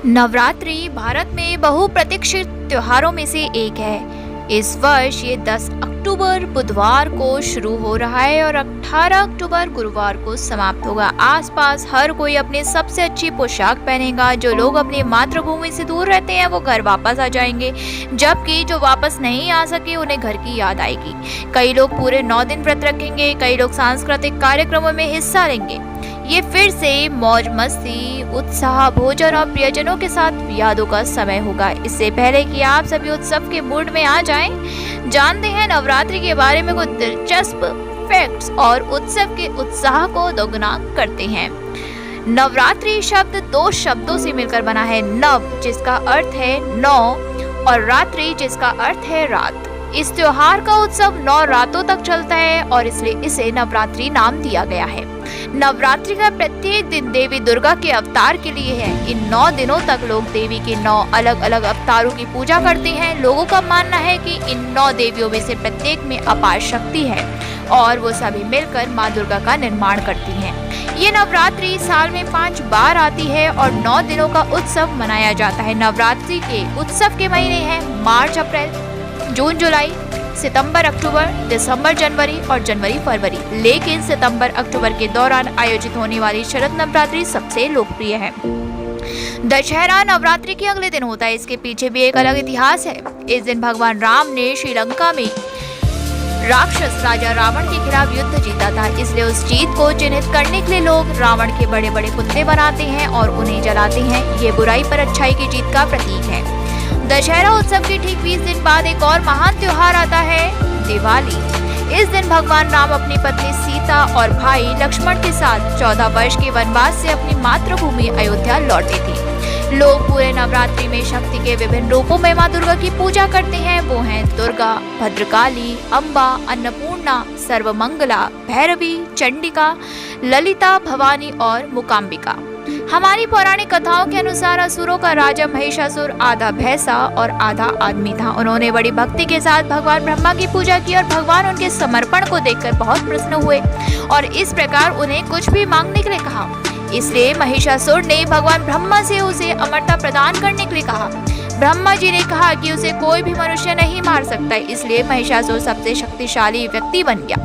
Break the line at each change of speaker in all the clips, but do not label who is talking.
नवरात्रि भारत में बहुप्रतीक्षित त्योहारों में से एक है। इस वर्ष ये 10 अक्टूबर बुधवार को शुरू हो रहा है और 18 अक्टूबर गुरुवार को समाप्त होगा। आसपास हर कोई अपनी सबसे अच्छी पोशाक पहनेगा। जो लोग अपनी मातृभूमि से दूर रहते हैं वो घर वापस आ जाएंगे, जबकि जो वापस नहीं आ सके उन्हें घर की याद आएगी। कई लोग पूरे 9 दिन व्रत रखेंगे, कई लोग सांस्कृतिक कार्यक्रमों में हिस्सा लेंगे। ये फिर से मौज मस्ती, उत्साह, भोजन और प्रियजनों के साथ यादों का समय होगा। इससे पहले कि आप सभी उत्सव के मूड में आ जाएं, जानते हैं नवरात्रि के बारे में कुछ दिलचस्प फैक्ट्स और उत्सव के उत्साह को दोगुना करते हैं। नवरात्रि शब्द 2 शब्दों से मिलकर बना है। नव जिसका अर्थ है 9 और रात्रि जिसका अर्थ है रात। इस त्योहार का उत्सव 9 रातों तक चलता है और इसलिए इसे नवरात्रि नाम दिया गया है। नवरात्रि का प्रत्येक दिन देवी दुर्गा के अवतार के लिए है। इन 9 दिनों तक लोग देवी के 9 अलग अलग अवतारों की पूजा करते हैं। लोगों का मानना है कि इन 9 देवियों में से प्रत्येक में अपार शक्ति है और वो सभी मिलकर माँ दुर्गा का निर्माण करती हैं। ये नवरात्रि साल में 5 बार आती है और 9 दिनों का उत्सव मनाया जाता है। नवरात्रि के उत्सव के महीने हैं मार्च अप्रैल, जून जुलाई, सितंबर अक्टूबर, दिसंबर जनवरी और जनवरी फरवरी। लेकिन सितंबर अक्टूबर के दौरान आयोजित होने वाली शरद नवरात्रि सबसे लोकप्रिय है। दशहरा नवरात्रि के अगले दिन होता है। इसके पीछे भी एक अलग इतिहास है। इस दिन भगवान राम ने श्रीलंका में राक्षस राजा रावण के खिलाफ युद्ध जीता था। इसलिए उस जीत को चिन्हित करने के लिए लोग रावण के बड़े बड़े पुतले बनाते हैं और उन्हें जलाते हैं। ये बुराई पर अच्छाई की जीत का प्रतीक है। दशहरा उत्सव के ठीक 20 दिन बाद एक और महान त्योहार आता है, दिवाली। इस दिन भगवान राम अपनी पत्नी सीता और भाई लक्ष्मण के साथ 14 वर्ष के वनवास से अपनी मातृभूमि अयोध्या लौटे थे। लोग पूरे नवरात्रि में शक्ति के विभिन्न रूपों में माँ दुर्गा की पूजा करते हैं। वो हैं दुर्गा, भद्रकाली, अम्बा, अन्नपूर्णा, सर्वमंगला, भैरवी, चंडिका, ललिता, भवानी और मूकाम्बिका। हमारी पौराणिक कथाओं के अनुसार असुरों का राजा महिषासुर आधा भैंसा और आधा आदमी था। उन्होंने बड़ी भक्ति के साथ भगवान ब्रह्मा की पूजा की और भगवान उनके समर्पण को देखकर बहुत प्रसन्न हुए और इस प्रकार उन्हें कुछ भी मांगने के लिए कहा। इसलिए महिषासुर ने भगवान ब्रह्मा से उसे अमरता प्रदान करने के लिए कहा। ब्रह्मा जी ने कहा कि उसे कोई भी मनुष्य नहीं मार सकता। इसलिए महिषासुर सबसे शक्तिशाली व्यक्ति बन गया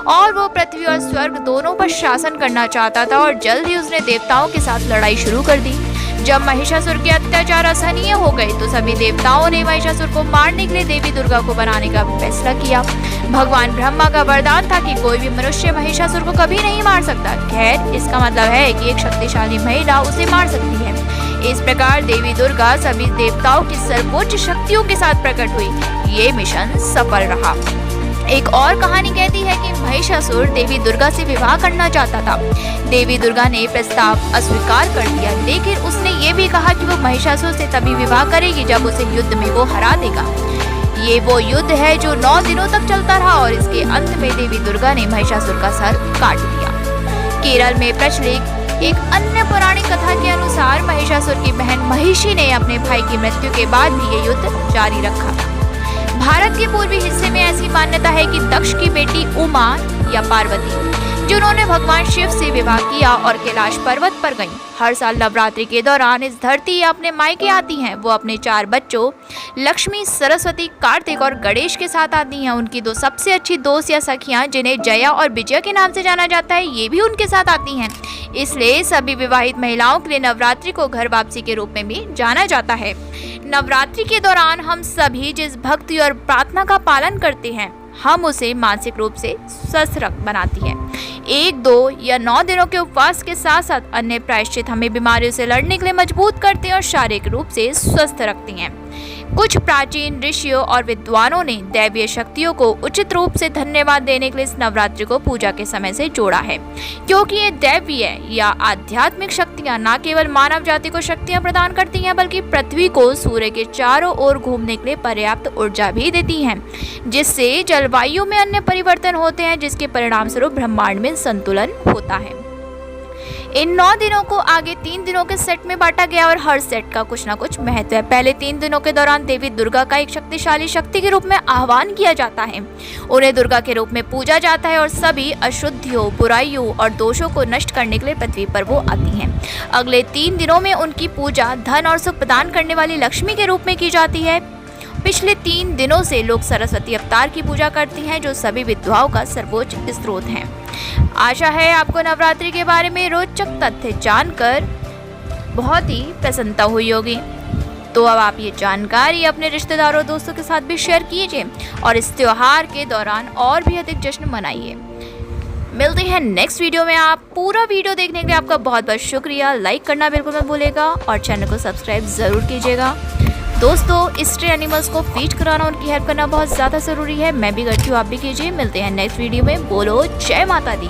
और वो पृथ्वी और स्वर्ग दोनों पर शासन करना चाहता था और जल्द ही उसने देवताओं के साथ लड़ाई शुरू कर दी। जब महिषासुर के अत्याचार असहनीय हो गए तो सभी देवताओं ने महिषासुर को मारने के लिए देवी दुर्गा को बनाने का फैसला किया। भगवान ब्रह्मा का वरदान था कि कोई भी मनुष्य महिषासुर को कभी नहीं मार सकता। खैर, इसका मतलब है कि एक शक्तिशाली महिला उसे मार सकती है। इस प्रकार देवी दुर्गा सभी देवताओं की सर्वोच्च शक्तियों के साथ प्रकट हुई। ये मिशन सफल रहा। एक और कहानी कहती है कि महिषासुर देवी दुर्गा से विवाह करना चाहता था। देवी दुर्गा ने प्रस्ताव अस्वीकार कर दिया, लेकिन उसने ये भी कहा कि वो महिषासुर से तभी विवाह करेगी जब उसे युद्ध में वो हरा देगा। ये वो युद्ध है जो 9 दिनों तक चलता रहा और इसके अंत में देवी दुर्गा ने महिषासुर का सर काट दिया। केरल में प्रचलित एक अन्य पौराणिक कथा के अनुसार महिषासुर की बहन महिषी ने अपने भाई की मृत्यु के बाद भी ये युद्ध जारी रखा। भारत के पूर्वी हिस्से में ऐसी मान्यता है कि दक्ष की बेटी उमा या पार्वती, जिन्होंने भगवान शिव से विवाह किया और कैलाश पर्वत पर गईं, हर साल नवरात्रि के दौरान इस धरती या अपने मायके आती हैं। वो अपने 4 बच्चों लक्ष्मी, सरस्वती, कार्तिक और गणेश के साथ आती हैं। उनकी 2 सबसे अच्छी दोस्त या सखियां, जिन्हें जया और विजया के नाम से जाना जाता है, ये भी उनके साथ आती हैं। इसलिए सभी विवाहित महिलाओं के लिए नवरात्रि को घर वापसी के रूप में भी जाना जाता है। नवरात्रि के दौरान हम सभी जिस भक्ति और प्रार्थना का पालन करते हैं, हम उसे मानसिक रूप से स्वस्थ बनाती है। 1, 2 या 9 दिनों के उपवास के साथ साथ अन्य प्रायश्चित हमें बीमारियों से लड़ने के लिए मजबूत करते हैं और शारीरिक रूप से स्वस्थ रखती हैं। कुछ प्राचीन ऋषियों और विद्वानों ने दैवीय शक्तियों को उचित रूप से धन्यवाद देने के लिए इस नवरात्रि को पूजा के समय से जोड़ा है, क्योंकि ये दैवीय या आध्यात्मिक शक्तियां न केवल मानव जाति को शक्तियां प्रदान करती हैं, बल्कि पृथ्वी को सूर्य के चारों ओर घूमने के लिए पर्याप्त ऊर्जा भी देती हैं, जिससे जलवायु में अन्य परिवर्तन होते हैं, जिसके परिणाम स्वरूप ब्रह्मांड में संतुलन होता है। इन 9 दिनों को आगे 3 दिनों के सेट में बांटा गया और हर सेट का कुछ ना कुछ महत्व है। पहले 3 दिनों के दौरान देवी दुर्गा का एक शक्तिशाली शक्ति के रूप में आह्वान किया जाता है। उन्हें दुर्गा के रूप में पूजा जाता है और सभी अशुद्धियों, बुराइयों और दोषों को नष्ट करने के लिए पृथ्वी पर वो आती हैं। अगले 3 दिनों में उनकी पूजा धन और सुख प्रदान करने वाली लक्ष्मी के रूप में की जाती है। पिछले 3 दिनों से लोग सरस्वती अवतार की पूजा करती हैं, जो सभी विद्याओं का सर्वोच्च स्रोत है। आशा है आपको नवरात्रि के बारे में रोचक तथ्य जानकर बहुत ही प्रसन्नता हुई होगी। तो अब आप ये जानकारी अपने रिश्तेदारों और दोस्तों के साथ भी शेयर कीजिए और इस त्योहार के दौरान और भी अधिक जश्न मनाइए। मिलते हैं नेक्स्ट वीडियो में। आप पूरा वीडियो देखने के लिए आपका बहुत बहुत शुक्रिया। लाइक करना बिल्कुल मत भूलिएगा और चैनल को सब्सक्राइब ज़रूर कीजिएगा। दोस्तों, स्ट्रे एनिमल्स को फीड कराना, उनकी हेल्प करना बहुत ज़्यादा ज़रूरी है। मैं भी करती हूँ, आप भी कीजिए। मिलते हैं नेक्स्ट वीडियो में। बोलो जय माता दी।